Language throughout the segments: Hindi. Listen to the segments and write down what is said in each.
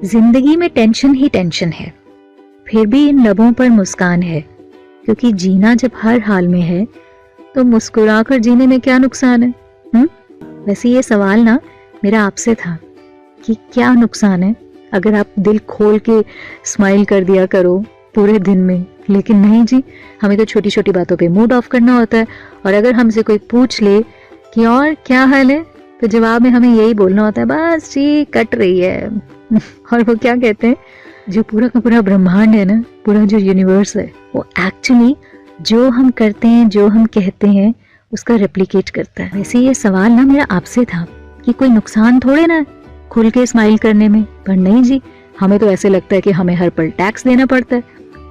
जिंदगी में टेंशन ही टेंशन है, फिर भी इन लबों पर मुस्कान है, क्योंकि जीना जब हर हाल में है तो मुस्कुराकर जीने में क्या नुकसान है। वैसे ये सवाल ना मेरा आपसे था कि क्या नुकसान है अगर आप दिल खोल के स्माइल कर दिया करो पूरे दिन में। लेकिन नहीं जी, हमें तो छोटी छोटी बातों पे मूड ऑफ करना होता है। और अगर हमसे कोई पूछ ले कि और क्या हाल है, तो जवाब में हमें यही बोलना होता है, बस जी कट रही है। और वो क्या कहते हैं, जो पूरा का पूरा ब्रह्मांड है ना, पूरा जो यूनिवर्स है, वो एक्चुअली जो हम करते हैं, जो हम कहते हैं, उसका रेप्लिकेट करता है। वैसे ये सवाल ना मेरा आपसे था कि कोई नुकसान थोड़े ना खुल के स्माइल करने में, पर नहीं जी, हमें तो ऐसे लगता है कि हमें हर पल टैक्स देना पड़ता है।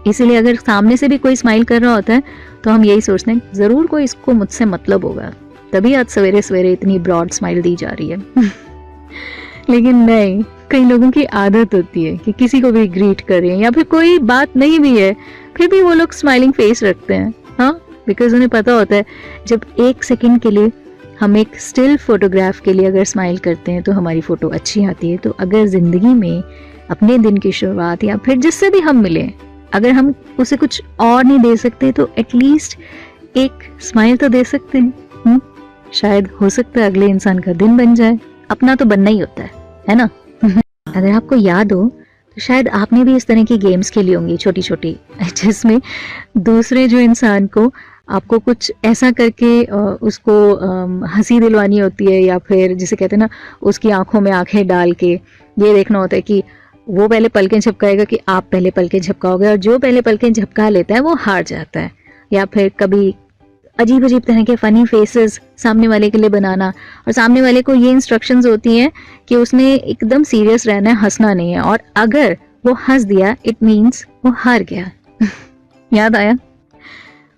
इसीलिए अगर सामने से भी कोई स्माइल कर रहा होता है तो हम यही सोचते हैं जरूर कोई इसको मुझसे मतलब होगा, तभी आज सवेरे सवेरे इतनी ब्रॉड स्माइल दी जा रही है। लेकिन नहीं, कई लोगों की आदत होती है कि किसी को भी ग्रीट करें या फिर कोई बात नहीं भी है फिर भी वो लोग स्माइलिंग फेस रखते हैं। हाँ, बिकॉज उन्हें पता होता है जब एक सेकंड के लिए हम एक स्टिल फोटोग्राफ के लिए अगर स्माइल करते हैं तो हमारी फोटो अच्छी आती है। तो अगर जिंदगी में अपने दिन की शुरुआत या फिर जिससे भी हम मिले, अगर हम उसे कुछ और नहीं दे सकते तो एटलीस्ट एक स्माइल तो दे सकते हैं। शायद हो सकता है अगले इंसान का दिन बन जाए। अपना तो बनना ही होता है ना। अगर आपको याद हो तो शायद आपने भी इस तरह की गेम्स खेली होंगी छोटी छोटी, जिसमें दूसरे जो इंसान को आपको कुछ ऐसा करके उसको हंसी दिलवानी होती है, या फिर जिसे कहते हैं ना उसकी आंखों में आंखें डाल के ये देखना होता है कि वो पहले पलकें झपकाएगा कि आप पहले पलकें झपकाओगे, और जो पहले पलकें झपका लेता है वो हार जाता है। या फिर कभी अजीब अजीब तरह के फनी फेसेस सामने वाले के लिए बनाना, और सामने वाले को ये इंस्ट्रक्शंस होती हैं कि उसने एकदम सीरियस रहना है, हंसना नहीं है, और अगर वो हंस दिया इट मीन्स वो हार गया। याद आया?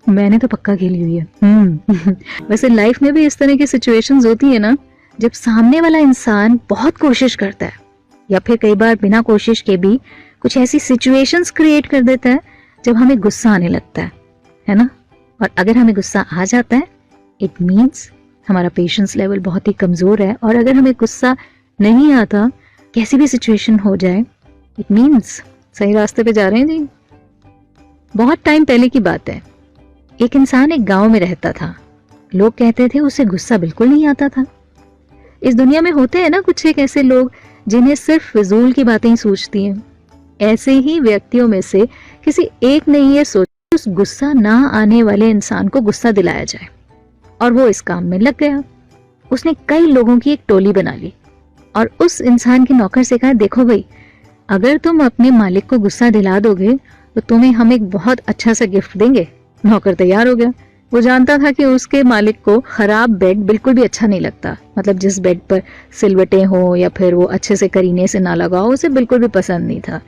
मैंने तो पक्का खेली हुई है। वैसे लाइफ में भी इस तरह की सिचुएशंस होती है ना, जब सामने वाला इंसान बहुत कोशिश करता है या फिर कई बार बिना कोशिश के भी कुछ ऐसी सिचुएशंस क्रिएट कर देता है जब हमें गुस्सा आने लगता है ना। और अगर हमें गुस्सा आ जाता है इट मीन्स हमारा पेशेंस लेवल बहुत ही कमजोर है। और अगर हमें गुस्सा नहीं आता, कैसी भी सिचुएशन हो जाए, इट मीन्स सही रास्ते पे जा रहे हैं जी। बहुत टाइम पहले की बात है, एक इंसान एक गांव में रहता था। लोग कहते थे उसे गुस्सा बिल्कुल नहीं आता था। इस दुनिया में होते हैं ना कुछ एक ऐसे लोग जिन्हें सिर्फ फिजूल की बातें ही सूझती हैं। ऐसे ही व्यक्तियों में से किसी एक ने ये सोचा उस गुस्सा ना आने वाले इंसान को गुस्सा दिलाया जाए, और वो इस काम में लग गया। उसने कई लोगों की एक टोली बना ली और उस इंसान के नौकर से कहा, देखो भाई, अगर तुम अपने मालिक को गुस्सा दिला दोगे तो तुम्हें हम एक बहुत अच्छा सा गिफ्ट देंगे। नौकर तैयार हो गया। वो जानता था कि उसके मालिक को खराब बेड बिल्कुल भी अच्छा नहीं लगता, मतलब जिस बेड पर सिलवटें हो या फिर वो अच्छे से करीने से ना लगा हो, उसे बिल्कुल भी पसंद नहीं था।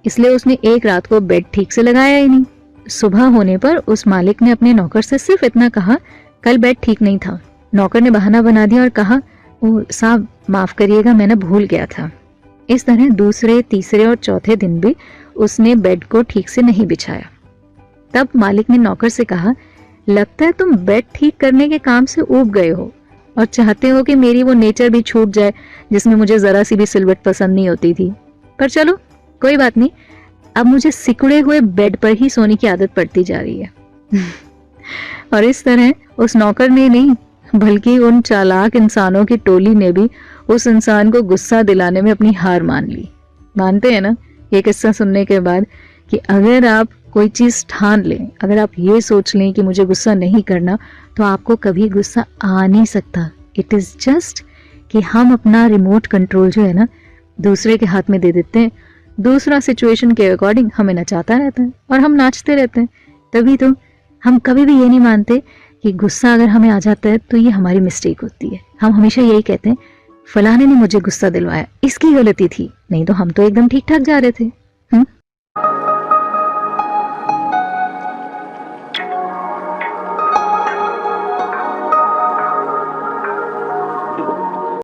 इसलिए उसने एक रात को बेड ठीक से लगाया ही नहीं। सुबह होने पर उस मालिक ने अपने नौकर से सिर्फ इतना कहा, कल बेड ठीक नहीं था। नौकर ने बहाना बना दिया और कहा, ओ साहब माफ करिएगा, मैंने भूल गया था। इस तरह दूसरे, तीसरे और चौथे दिन भी उसने बेड को ठीक से नहीं बिछाया। तब मालिक ने नौकर से कहा, लगता है तुम बेड ठीक करने के काम से ऊब गए हो और चाहते हो कि मेरी वो नेचर भी छूट जाए जिसमें मुझे जरा सी भी सिलवट पसंद नहीं होती थी। पर चलो कोई बात नहीं, अब मुझे सिकुड़े हुए बेड पर ही सोने की आदत पड़ती जा रही है। और इस तरह उस नौकर ने नहीं, बल्कि उन चालाक इंसानों की टोली ने भी उस इंसान को गुस्सा दिलाने में अपनी हार मान ली। मानते हैं ना ये किस्सा सुनने के बाद कि अगर आप कोई चीज ठान लें, अगर आप ये सोच लें कि मुझे गुस्सा नहीं करना, तो आपको कभी गुस्सा आ नहीं सकता। इट इज जस्ट कि हम अपना रिमोट कंट्रोल जो है ना दूसरे के हाथ में दे देते हैं। दूसरा सिचुएशन के अकॉर्डिंग हमें नचाता रहता है और हम नाचते रहते हैं। तभी तो हम कभी भी ये नहीं मानते कि गुस्सा अगर हमें आ जाता है तो ये हमारी मिस्टेक होती है। हम हमेशा यही कहते हैं, फलाने ने मुझे गुस्सा दिलवाया, इसकी गलती थी, नहीं तो हम तो एकदम ठीक ठाक जा रहे थे।